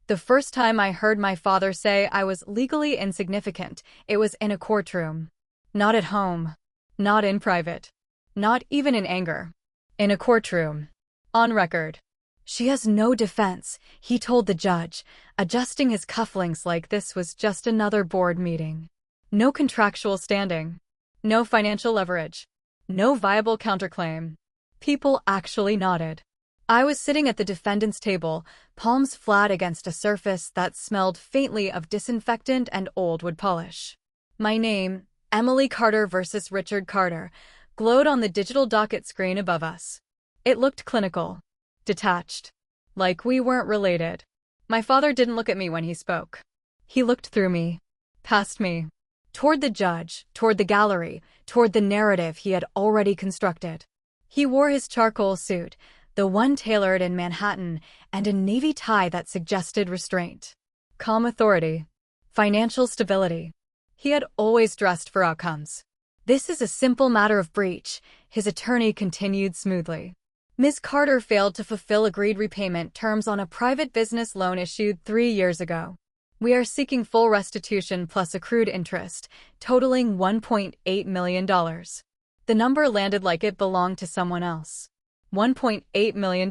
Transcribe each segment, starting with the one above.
The first time I heard my father say I was legally insignificant, it was in a courtroom. Not at home. Not in private. Not even in anger. In a courtroom. On record. She has no defense, he told the judge, adjusting his cufflinks like this was just another board meeting. No contractual standing. No financial leverage. No viable counterclaim. People actually nodded. I was sitting at the defendant's table, palms flat against a surface that smelled faintly of disinfectant and old wood polish. My name, Emily Carter versus Richard Carter, glowed on the digital docket screen above us. It looked clinical. Detached. Like we weren't related. My father didn't look at me when he spoke. He looked through me. Past me. Toward the judge, toward the gallery, toward the narrative he had already constructed. He wore his charcoal suit, the one tailored in Manhattan, and a navy tie that suggested restraint. Calm authority. Financial stability. He had always dressed for outcomes. This is a simple matter of breach, his attorney continued smoothly. Ms. Carter failed to fulfill agreed repayment terms on a private business loan issued 3 years ago. We are seeking full restitution plus accrued interest, totaling $1.8 million. The number landed like it belonged to someone else. $1.8 million.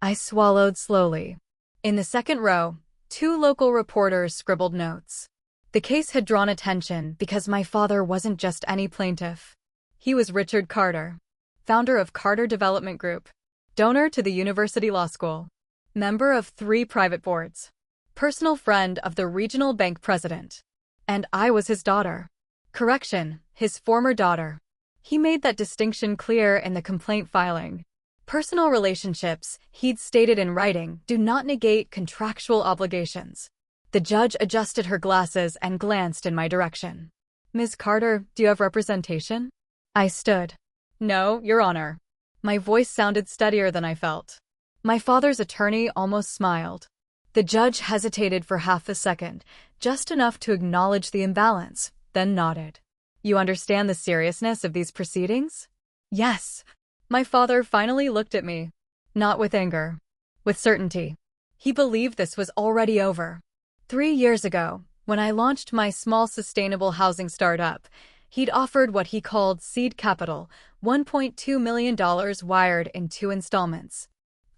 I swallowed slowly. In the second row, 2 local reporters scribbled notes. The case had drawn attention because my father wasn't just any plaintiff. He was Richard Carter, founder of Carter Development Group, donor to the University Law School, member of 3 private boards, personal friend of the regional bank president. And I was his daughter. Correction, his former daughter. He made that distinction clear in the complaint filing. Personal relationships, he'd stated in writing, do not negate contractual obligations. The judge adjusted her glasses and glanced in my direction. Ms. Carter, do you have representation? I stood. No, Your Honor. My voice sounded steadier than I felt. My father's attorney almost smiled. The judge hesitated for half a second, just enough to acknowledge the imbalance, then nodded. You understand the seriousness of these proceedings? Yes. My father finally looked at me. Not with anger. With certainty. He believed this was already over. 3 years ago, when I launched my small sustainable housing startup, he'd offered what he called seed capital, $1.2 million wired in 2 installments.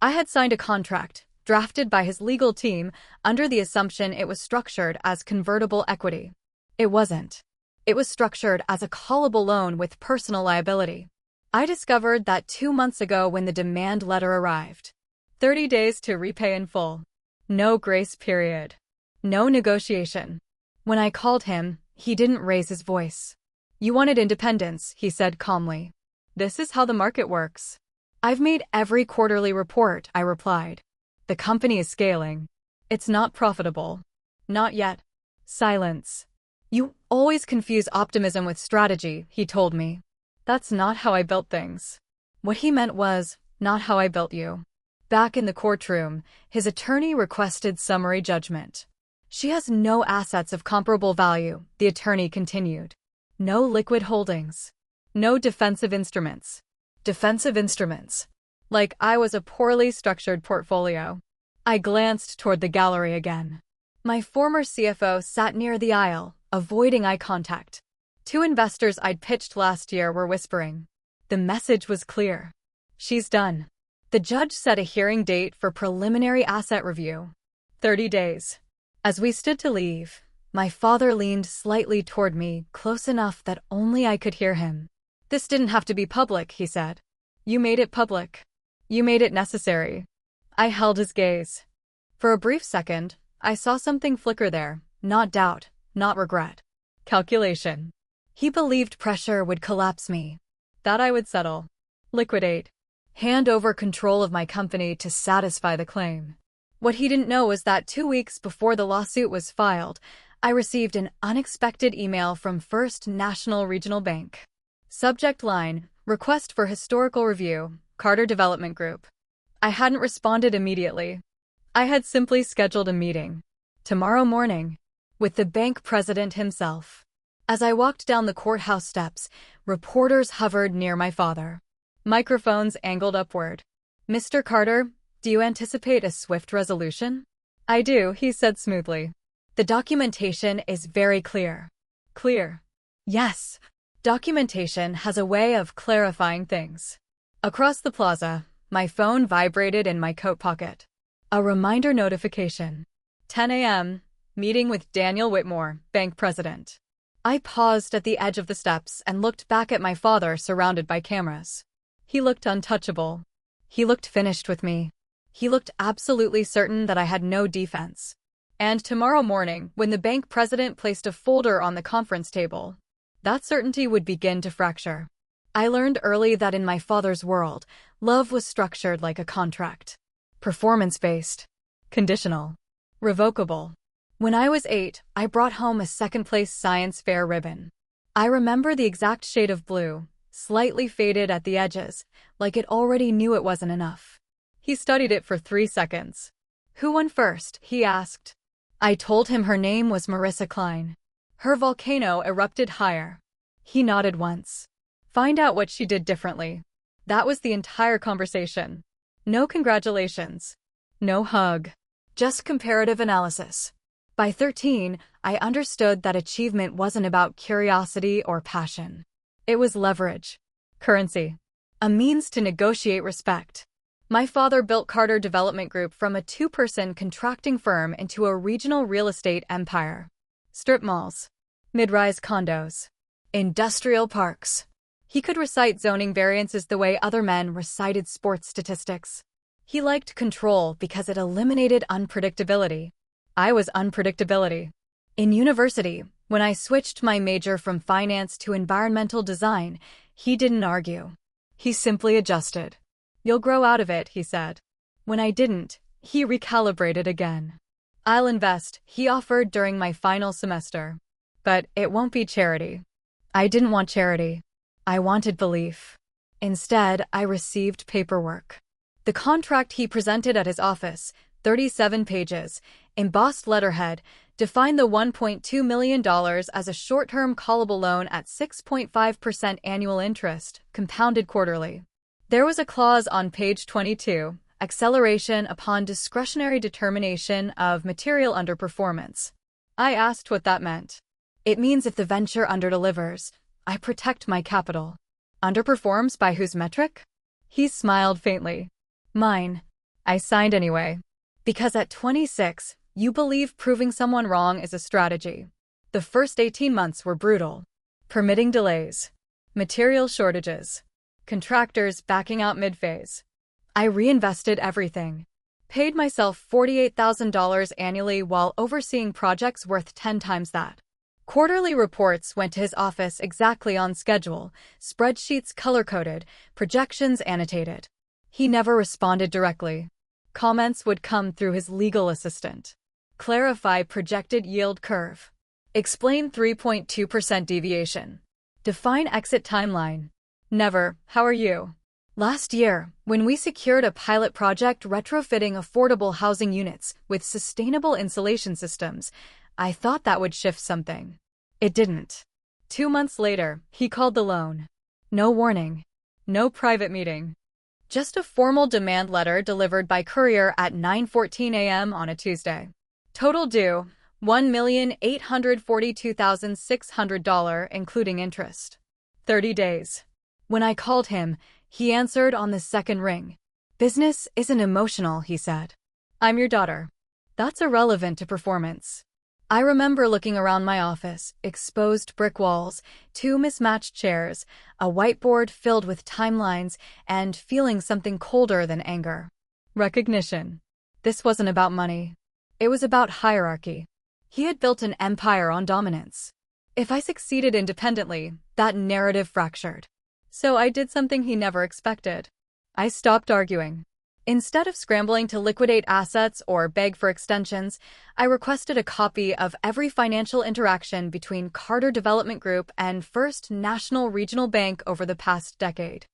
I had signed a contract, drafted by his legal team, under the assumption it was structured as convertible equity. It wasn't. It was structured as a callable loan with personal liability. I discovered that 2 months ago when the demand letter arrived. 30 days to repay in full. No grace period. No negotiation. When I called him, he didn't raise his voice. You wanted independence, he said calmly. This is how the market works. I've made every quarterly report, I replied. The company is scaling. It's not profitable. Not yet. Silence. You always confuse optimism with strategy, he told me. That's not how I built things. What he meant was, not how I built you. Back in the courtroom, his attorney requested summary judgment. She has no assets of comparable value, the attorney continued. No liquid holdings. No defensive instruments. Defensive instruments. Like I was a poorly structured portfolio. I glanced toward the gallery again. My former CFO sat near the aisle, avoiding eye contact. 2 investors I'd pitched last year were whispering. The message was clear. She's done. The judge set a hearing date for preliminary asset review. 30 days. As we stood to leave, my father leaned slightly toward me, close enough that only I could hear him. This didn't have to be public, he said. You made it public. You made it necessary. I held his gaze. For a brief second, I saw something flicker there, not doubt, not regret. Calculation. He believed pressure would collapse me. That I would settle. Liquidate. Hand over control of my company to satisfy the claim. What he didn't know was that 2 weeks before the lawsuit was filed, I received an unexpected email from First National Regional Bank. Subject line, request for historical review, Carter Development Group. I hadn't responded immediately. I had simply scheduled a meeting. Tomorrow morning. With the bank president himself. As I walked down the courthouse steps, reporters hovered near my father. Microphones angled upward. Mr. Carter, do you anticipate a swift resolution? I do, he said smoothly. The documentation is very clear. Clear. Yes. Documentation has a way of clarifying things. Across the plaza, my phone vibrated in my coat pocket. A reminder notification. 10 a.m., meeting with Daniel Whitmore, bank president. I paused at the edge of the steps and looked back at my father surrounded by cameras. He looked untouchable. He looked finished with me. He looked absolutely certain that I had no defense. And tomorrow morning, when the bank president placed a folder on the conference table, that certainty would begin to fracture. I learned early that in my father's world, love was structured like a contract. Performance-based. Conditional. Revocable. When I was 8, I brought home a second-place science fair ribbon. I remember the exact shade of blue, slightly faded at the edges, like it already knew it wasn't enough. He studied it for 3 seconds. Who won first? He asked. I told him her name was Marissa Klein. Her volcano erupted higher. He nodded once. Find out what she did differently. That was the entire conversation. No congratulations. No hug. Just comparative analysis. By 13, I understood that achievement wasn't about curiosity or passion. It was leverage. Currency. A means to negotiate respect. My father built Carter Development Group from a 2-person contracting firm into a regional real estate empire. Strip malls. Mid-rise condos. Industrial parks. He could recite zoning variances the way other men recited sports statistics. He liked control because it eliminated unpredictability. I was unpredictability. In university, when I switched my major from finance to environmental design, he didn't argue. He simply adjusted. You'll grow out of it, he said. When I didn't, he recalibrated again. I'll invest, he offered during my final semester. But it won't be charity. I didn't want charity. I wanted belief. Instead, I received paperwork. The contract he presented at his office, 37 pages, embossed letterhead, defined the $1.2 million as a short-term callable loan at 6.5% annual interest, compounded quarterly. There was a clause on page 22, acceleration upon discretionary determination of material underperformance. I asked what that meant. It means if the venture underdelivers, I protect my capital. Underperforms by whose metric? He smiled faintly. Mine. I signed anyway. Because at 26, you believe proving someone wrong is a strategy. The first 18 months were brutal. Permitting delays. Material shortages. Contractors backing out mid-phase. I reinvested everything. Paid myself $48,000 annually while overseeing projects worth 10 times that. Quarterly reports went to his office exactly on schedule, spreadsheets color-coded, projections annotated. He never responded directly. Comments would come through his legal assistant. Clarify projected yield curve. Explain 3.2% deviation. Define exit timeline. Never, how are you? Last year, when we secured a pilot project retrofitting affordable housing units with sustainable insulation systems, I thought that would shift something. It didn't. 2 months later, he called the loan. No warning. No private meeting. Just a formal demand letter delivered by courier at 9:14 a.m. on a Tuesday. Total due, $1,842,600 including interest. 30 days. When I called him, he answered on the second ring. Business isn't emotional, he said. I'm your daughter. That's irrelevant to performance. I remember looking around my office, exposed brick walls, 2 mismatched chairs, a whiteboard filled with timelines, and feeling something colder than anger. Recognition. This wasn't about money. It was about hierarchy. He had built an empire on dominance. If I succeeded independently, that narrative fractured. So I did something he never expected. I stopped arguing. Instead of scrambling to liquidate assets or beg for extensions, I requested a copy of every financial interaction between Carter Development Group and First National Regional Bank over the past decade.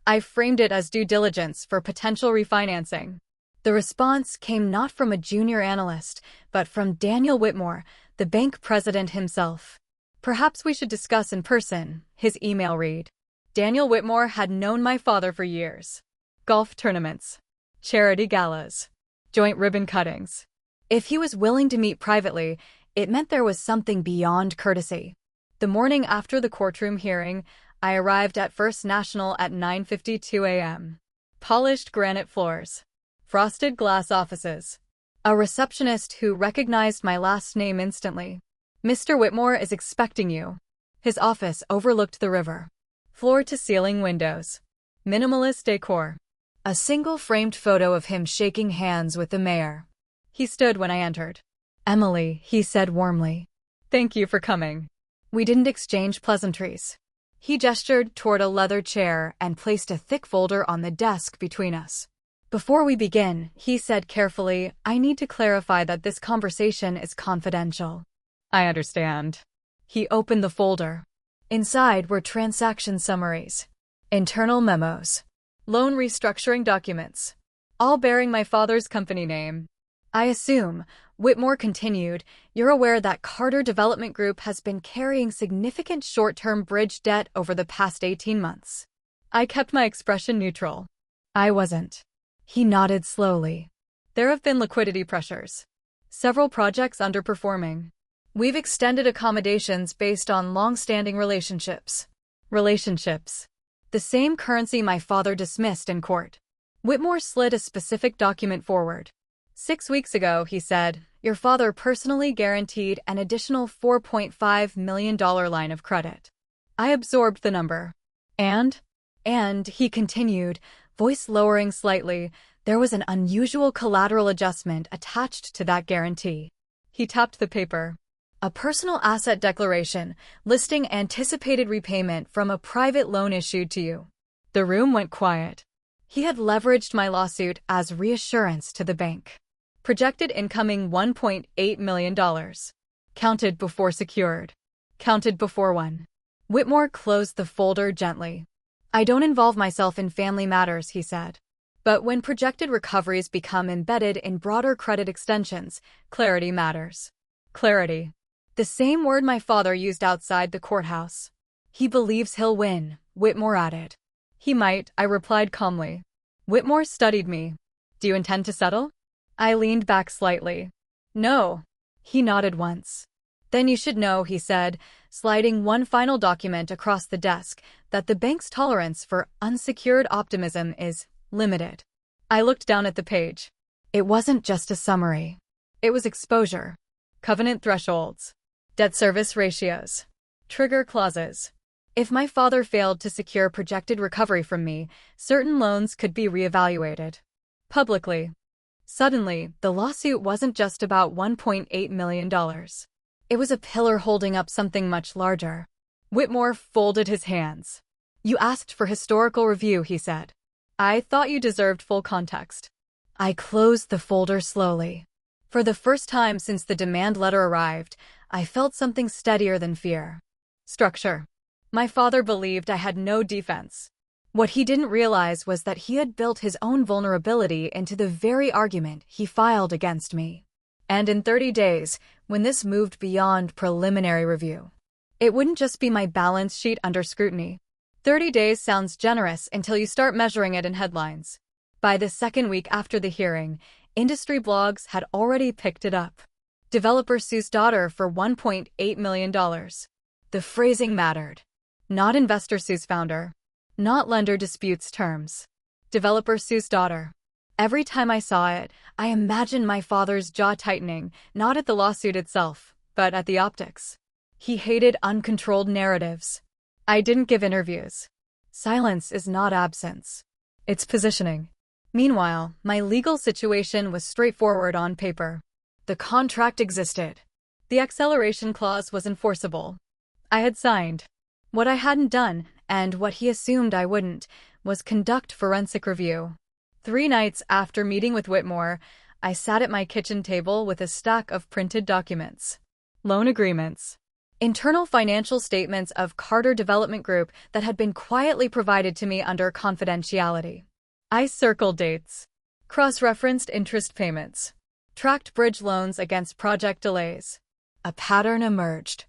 I framed it as due diligence for potential refinancing. The response came not from a junior analyst, but from Daniel Whitmore, the bank president himself. Perhaps we should discuss in person, his email read. Daniel Whitmore had known my father for years. Golf tournaments. Charity galas. Joint ribbon cuttings. If he was willing to meet privately, it meant there was something beyond courtesy. The morning after the courtroom hearing, I arrived at First National at 9:52 a.m. Polished granite floors. Frosted glass offices. A receptionist who recognized my last name instantly. "Mr. Whitmore is expecting you." His office overlooked the river. Floor-to-ceiling windows. Minimalist decor. A single framed photo of him shaking hands with the mayor. He stood when I entered. "Emily," he said warmly. "Thank you for coming." We didn't exchange pleasantries. He gestured toward a leather chair and placed a thick folder on the desk between us. "Before we begin," he said carefully, "I need to clarify that this conversation is confidential." "I understand." He opened the folder. Inside were transaction summaries, internal memos, loan restructuring documents, all bearing my father's company name. "I assume," Whitmore continued, "you're aware that Carter Development Group has been carrying significant short-term bridge debt over the past 18 months. I kept my expression neutral. "I wasn't." He nodded slowly. "There have been liquidity pressures. Several projects underperforming. We've extended accommodations based on long-standing relationships." Relationships. The same currency my father dismissed in court. Whitmore slid a specific document forward. "6 weeks ago," he said, "your father personally guaranteed an additional $4.5 million line of credit." I absorbed the number. And, he continued, voice lowering slightly, "there was an unusual collateral adjustment attached to that guarantee." He tapped the paper. "A personal asset declaration, listing anticipated repayment from a private loan issued to you." The room went quiet. He had leveraged my lawsuit as reassurance to the bank. Projected incoming $1.8 million. Counted before secured. Counted before won. Whitmore closed the folder gently. "I don't involve myself in family matters," he said. "But when projected recoveries become embedded in broader credit extensions, clarity matters." Clarity. The same word my father used outside the courthouse. "He believes he'll win," Whitmore added. "He might," I replied calmly. Whitmore studied me. "Do you intend to settle?" I leaned back slightly. "No." He nodded once. "Then you should know," he said, sliding one final document across the desk, "that the bank's tolerance for unsecured optimism is limited." I looked down at the page. It wasn't just a summary. It was exposure. Covenant thresholds. Debt service ratios. Trigger clauses. If my father failed to secure projected recovery from me, certain loans could be reevaluated. Publicly. Suddenly, the lawsuit wasn't just about $1.8 million. It was a pillar holding up something much larger. Whitmore folded his hands. "You asked for historical review," he said. "I thought you deserved full context." I closed the folder slowly. For the first time since the demand letter arrived, I felt something steadier than fear. Structure. My father believed I had no defense. What he didn't realize was that he had built his own vulnerability into the very argument he filed against me. And in 30 days, when this moved beyond preliminary review, it wouldn't just be my balance sheet under scrutiny. 30 days sounds generous until you start measuring it in headlines. By the second week after the hearing, industry blogs had already picked it up. Developer sues daughter for $1.8 million. The phrasing mattered. Not investor sues founder. Not lender disputes terms. Developer sues daughter. Every time I saw it, I imagined my father's jaw tightening, not at the lawsuit itself, but at the optics. He hated uncontrolled narratives. I didn't give interviews. Silence is not absence. It's positioning. Meanwhile, my legal situation was straightforward on paper. The contract existed. The acceleration clause was enforceable. I had signed. What I hadn't done, and what he assumed I wouldn't, was conduct forensic review. 3 nights after meeting with Whitmore, I sat at my kitchen table with a stack of printed documents. Loan agreements. Internal financial statements of Carter Development Group that had been quietly provided to me under confidentiality. I circled dates. Cross-referenced interest payments. Tracked bridge loans against project delays. A pattern emerged.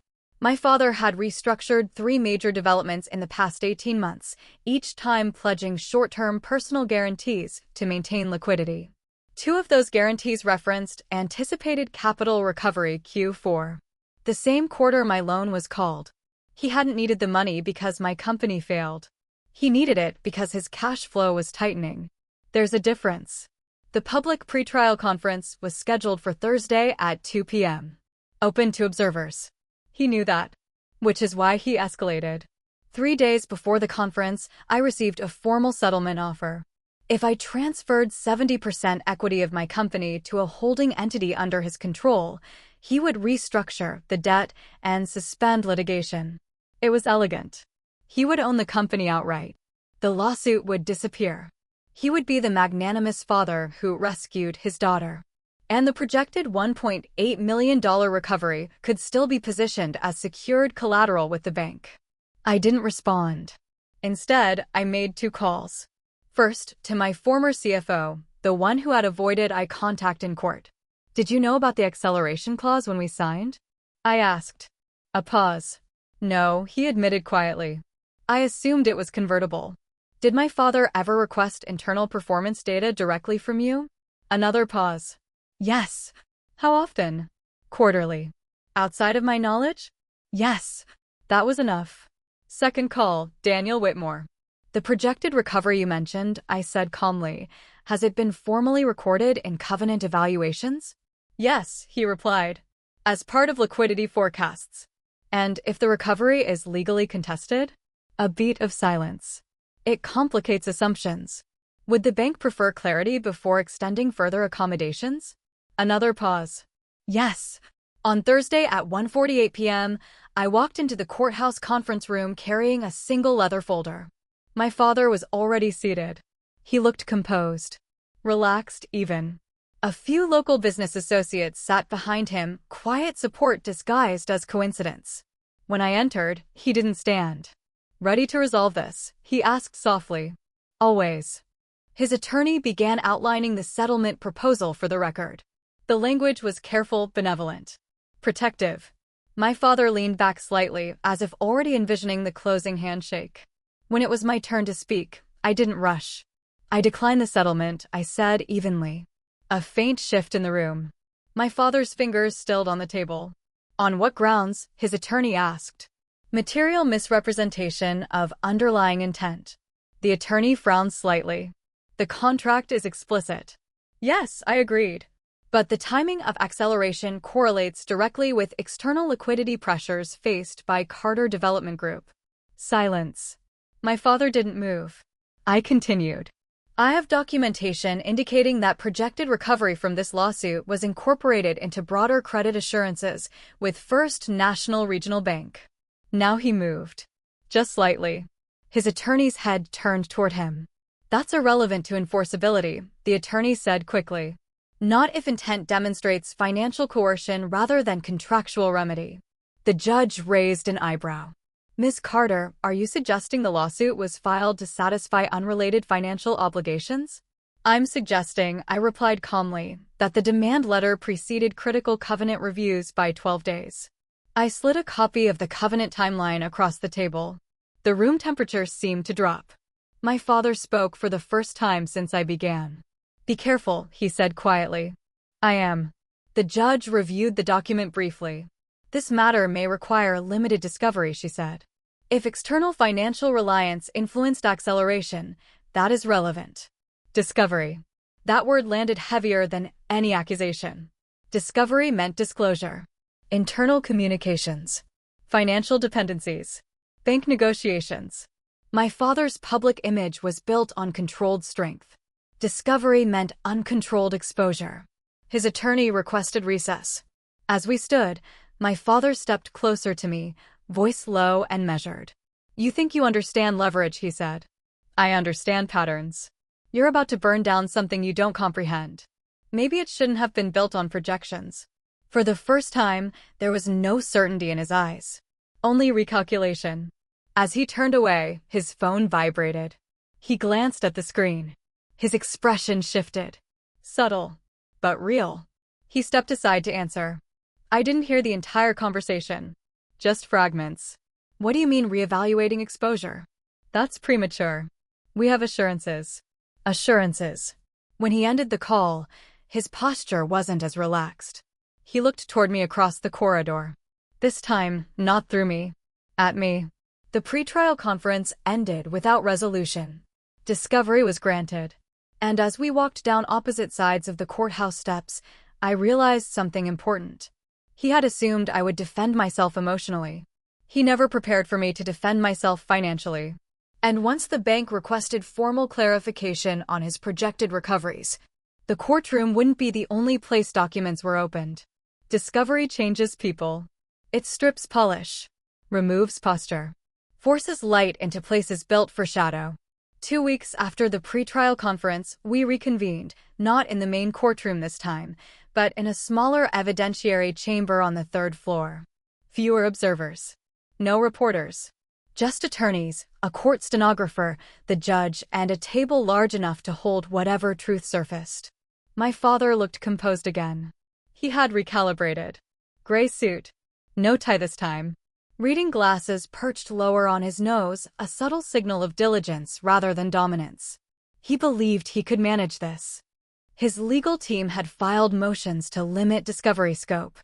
My father had restructured 3 major developments in the past 18 months, each time pledging short-term personal guarantees to maintain liquidity. Two of those guarantees referenced anticipated capital recovery Q4. The same quarter my loan was called. He hadn't needed the money because my company failed. He needed it because his cash flow was tightening. There's a difference. The public pretrial conference was scheduled for Thursday at 2 p.m. Open to observers. He knew that. Which is why he escalated. 3 days before the conference, I received a formal settlement offer. If I transferred 70% equity of my company to a holding entity under his control, he would restructure the debt and suspend litigation. It was elegant. He would own the company outright. The lawsuit would disappear. He would be the magnanimous father who rescued his daughter. And the projected $1.8 million recovery could still be positioned as secured collateral with the bank. I didn't respond. Instead, I made 2 calls. First, to my former CFO, the one who had avoided eye contact in court. Did you know about the acceleration clause when we signed? I asked. A pause. No, he admitted quietly. I assumed it was convertible. Did my father ever request internal performance data directly from you? Another pause. Yes. How often? Quarterly. Outside of my knowledge? Yes. That was enough. Second call, Daniel Whitmore. The projected recovery you mentioned, I said calmly, has it been formally recorded in covenant evaluations? Yes, he replied. As part of liquidity forecasts. And if the recovery is legally contested? A beat of silence. It complicates assumptions. Would the bank prefer clarity before extending further accommodations? Another pause. Yes. On Thursday at 1:48 p.m., I walked into the courthouse conference room carrying a single leather folder. My father was already seated. He looked composed. Relaxed, even. A few local business associates sat behind him, quiet support disguised as coincidence. When I entered, he didn't stand. Ready to resolve this? He asked softly. Always. His attorney began outlining the settlement proposal for the record. The language was careful, benevolent. Protective. My father leaned back slightly, as if already envisioning the closing handshake. When it was my turn to speak, I didn't rush. I declined the settlement, I said evenly. A faint shift in the room. My father's fingers stilled on the table. On what grounds? His attorney asked. Material misrepresentation of underlying intent. The attorney frowned slightly. The contract is explicit. Yes, I agreed. But the timing of acceleration correlates directly with external liquidity pressures faced by Carter Development Group. Silence. My father didn't move. I continued. I have documentation indicating that projected recovery from this lawsuit was incorporated into broader credit assurances with First National Regional Bank. Now he moved. Just slightly. His attorney's head turned toward him. That's irrelevant to enforceability, the attorney said quickly. Not if intent demonstrates financial coercion rather than contractual remedy. The judge raised an eyebrow. Ms. Carter, are you suggesting the lawsuit was filed to satisfy unrelated financial obligations? I'm suggesting, I replied calmly, that the demand letter preceded critical covenant reviews by 12 days. I slid a copy of the covenant timeline across the table. The room temperature seemed to drop. My father spoke for the first time since I began. Be careful, he said quietly. I am. The judge reviewed the document briefly. This matter may require limited discovery, she said. If external financial reliance influenced acceleration, that is relevant. Discovery. That word landed heavier than any accusation. Discovery meant disclosure. Internal communications. Financial dependencies. Bank negotiations. My father's public image was built on controlled strength. Discovery meant uncontrolled exposure. His attorney requested recess. As we stood, my father stepped closer to me, voice low and measured. You think you understand leverage, he said. I understand patterns. You're about to burn down something you don't comprehend. Maybe it shouldn't have been built on projections. For the first time, there was no certainty in his eyes. Only recalculation. As he turned away, his phone vibrated. He glanced at the screen. His expression shifted. Subtle, but real. He stepped aside to answer. I didn't hear the entire conversation. Just fragments. What do you mean reevaluating exposure? That's premature. We have assurances. Assurances. When he ended the call, his posture wasn't as relaxed. He looked toward me across the corridor. This time, not through me. At me. The pretrial conference ended without resolution. Discovery was granted. And as we walked down opposite sides of the courthouse steps, I realized something important. He had assumed I would defend myself emotionally. He never prepared for me to defend myself financially. And once the bank requested formal clarification on his projected recoveries, the courtroom wouldn't be the only place documents were opened. Discovery changes people. It strips polish, removes posture, forces light into places built for shadow. 2 weeks after the pretrial conference, we reconvened, not in the main courtroom this time, but in a smaller evidentiary chamber on the 3rd floor. Fewer observers. No reporters. Just attorneys, a court stenographer, the judge, and a table large enough to hold whatever truth surfaced. My father looked composed again. He had recalibrated. Gray suit. No tie this time. Reading glasses perched lower on his nose, a subtle signal of diligence rather than dominance. He believed he could manage this. His legal team had filed motions to limit discovery scope.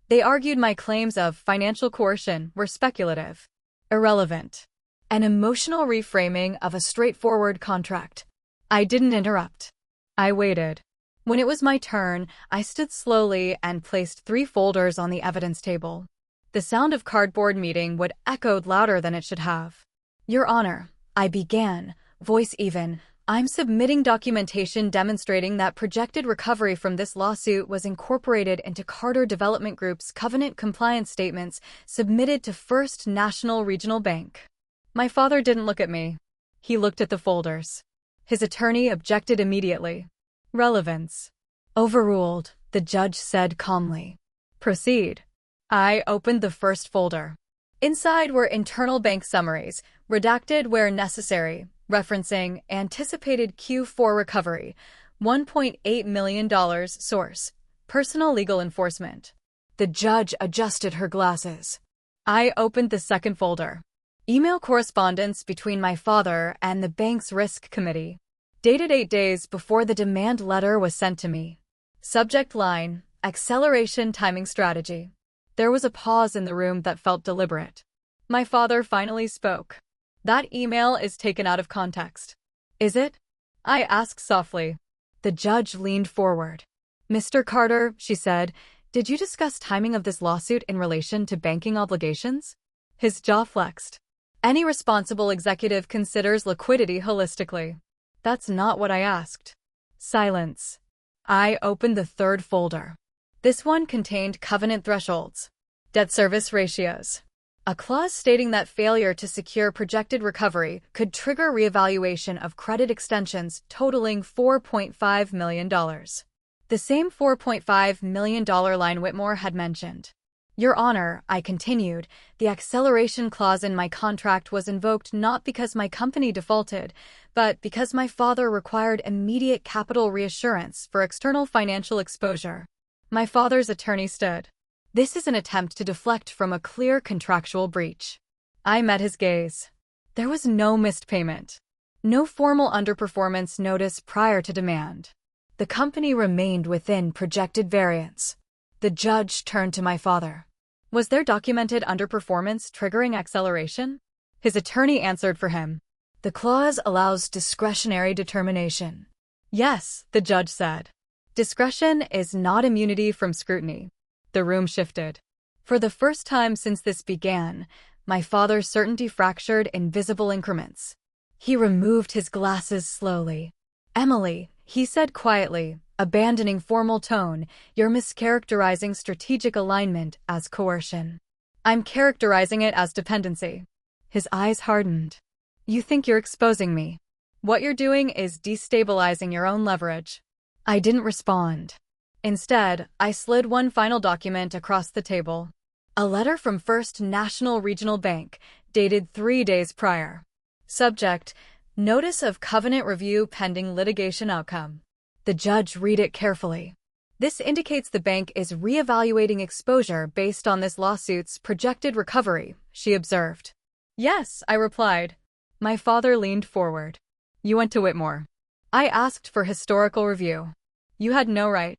They argued my claims of financial coercion were speculative, irrelevant, an emotional reframing of a straightforward contract. I didn't interrupt. I waited. When it was my turn, I stood slowly and placed 3 folders on the evidence table. The sound of cardboard meeting would echoed louder than it should have. Your Honor, I began, voice even, I'm submitting documentation demonstrating that projected recovery from this lawsuit was incorporated into Carter Development Group's covenant compliance statements submitted to First National Regional Bank. My father didn't look at me. He looked at the folders. His attorney objected immediately. Relevance. Overruled, the judge said calmly. Proceed. I opened the first folder. Inside were internal bank summaries, redacted where necessary, referencing anticipated Q4 recovery, $1.8 million source, personal legal enforcement. The judge adjusted her glasses. I opened the second folder. Email correspondence between my father and the bank's risk committee. Dated 8 days before the demand letter was sent to me. Subject line, acceleration timing strategy. There was a pause in the room that felt deliberate. My father finally spoke. That email is taken out of context. Is it? I asked softly. The judge leaned forward. Mr. Carter, she said, did you discuss timing of this lawsuit in relation to banking obligations? His jaw flexed. Any responsible executive considers liquidity holistically. That's not what I asked. Silence. I opened the third folder. This one contained covenant thresholds, debt service ratios, a clause stating that failure to secure projected recovery could trigger reevaluation of credit extensions totaling $4.5 million. The same $4.5 million line Whitmore had mentioned. Your Honor, I continued, the acceleration clause in my contract was invoked not because my company defaulted, but because my father required immediate capital reassurance for external financial exposure. My father's attorney stood. This is an attempt to deflect from a clear contractual breach. I met his gaze. There was no missed payment. No formal underperformance notice prior to demand. The company remained within projected variance. The judge turned to my father. Was there documented underperformance triggering acceleration? His attorney answered for him. The clause allows discretionary determination. Yes, the judge said. Discretion is not immunity from scrutiny. The room shifted. For the first time since this began, my father's certainty fractured in visible increments. He removed his glasses slowly. Emily, he said quietly, abandoning formal tone, you're mischaracterizing strategic alignment as coercion. I'm characterizing it as dependency. His eyes hardened. You think you're exposing me. What you're doing is destabilizing your own leverage. I didn't respond. Instead, I slid one final document across the table. A letter from First National Regional Bank, dated 3 days prior. Subject, Notice of Covenant Review pending litigation outcome. The judge read it carefully. This indicates the bank is reevaluating exposure based on this lawsuit's projected recovery, she observed. Yes, I replied. My father leaned forward. You went to Whitmore. I asked for historical review. You had no right.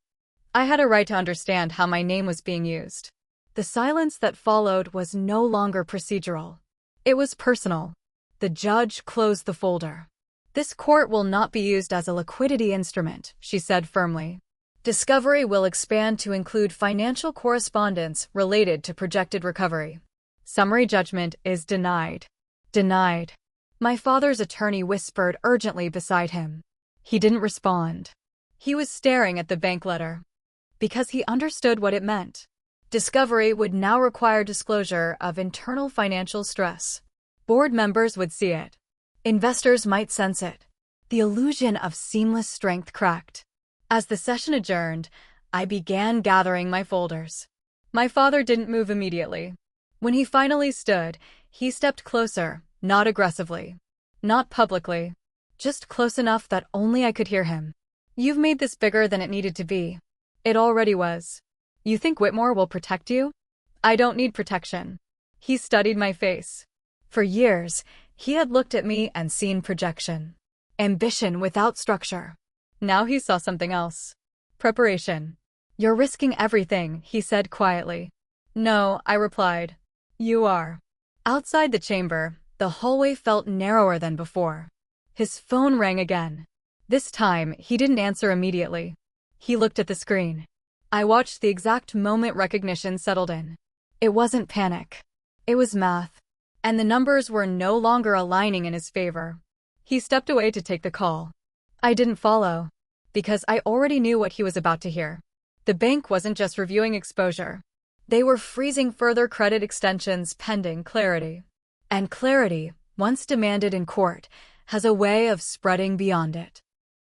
I had a right to understand how my name was being used. The silence that followed was no longer procedural. It was personal. The judge closed the folder. This court will not be used as a liquidity instrument, she said firmly. Discovery will expand to include financial correspondence related to projected recovery. Summary judgment is denied. Denied. My father's attorney whispered urgently beside him. He didn't respond. He was staring at the bank letter. Because he understood what it meant. Discovery would now require disclosure of internal financial stress. Board members would see it. Investors might sense it. The illusion of seamless strength cracked. As the session adjourned, I began gathering my folders. My father didn't move immediately. When he finally stood, he stepped closer, not aggressively. Not publicly. Just close enough that only I could hear him. You've made this bigger than it needed to be. It already was. You think Whitmore will protect you? I don't need protection. He studied my face. For years, he had looked at me and seen projection. Ambition without structure. Now he saw something else. Preparation. You're risking everything, he said quietly. No, I replied. You are. Outside the chamber, the hallway felt narrower than before. His phone rang again. This time, he didn't answer immediately. He looked at the screen. I watched the exact moment recognition settled in. It wasn't panic. It was math. And the numbers were no longer aligning in his favor. He stepped away to take the call. I didn't follow. Because I already knew what he was about to hear. The bank wasn't just reviewing exposure. They were freezing further credit extensions pending clarity. And clarity, once demanded in court, has a way of spreading beyond it.